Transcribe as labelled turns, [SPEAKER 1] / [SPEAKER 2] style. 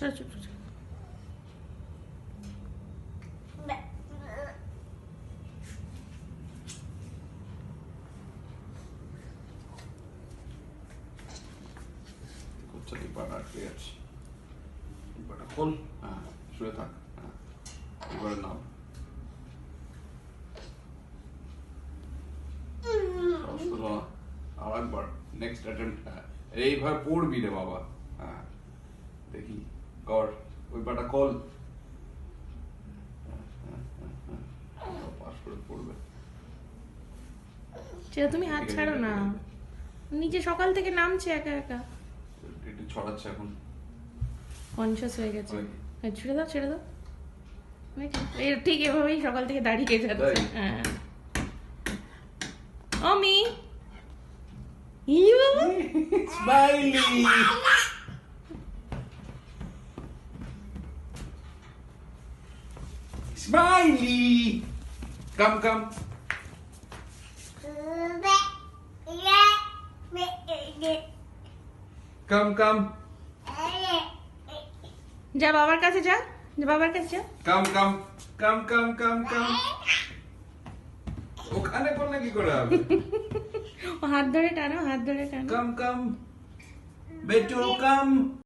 [SPEAKER 1] সরো, ছোট ছোট।
[SPEAKER 2] আচ্ছা তুই পাটা আটকে যাচ্ছে, পাটা খোল। হ্যাঁ শুয়ে থাক। হ্যাঁ এবারে নাম আর একবার নেক্সট অ্যাটেম্প্ট। হ্যাঁ এইভাবে পড়বি রে বাবা। হ্যাঁ দেখি কর, ওই পাটা খোল। পাস করে পড়বে।
[SPEAKER 1] সেটা তুমি হাত ছাড়ো না, নিচে সকাল থেকে নামছে একা একা।
[SPEAKER 2] একটু ছড়াচ্ছে এখন।
[SPEAKER 1] কনসিয়াস হয়ে গেছে।
[SPEAKER 2] হয়।
[SPEAKER 1] হ্যাঁ, ছেড়ে দাও ছেড়ে দাও। ঠিক এভাবেই সকাল থেকে দাঁড়িয়ে যাচ্ছে।
[SPEAKER 2] তাই?
[SPEAKER 1] হ্যাঁ অমি ইউ
[SPEAKER 2] স্মাইলি স্মাইলি কাম কাম কাম কাম
[SPEAKER 1] যা বাবার কাছে যা, যা বাবার কাছে যা।
[SPEAKER 2] কাম কাম কাম কাম কাম কাম। ওখানে করলে কি করে হবে?
[SPEAKER 1] ও হাত ধরে টানো, হাত ধরে টানো।
[SPEAKER 2] কাম কাম বেটু কাম।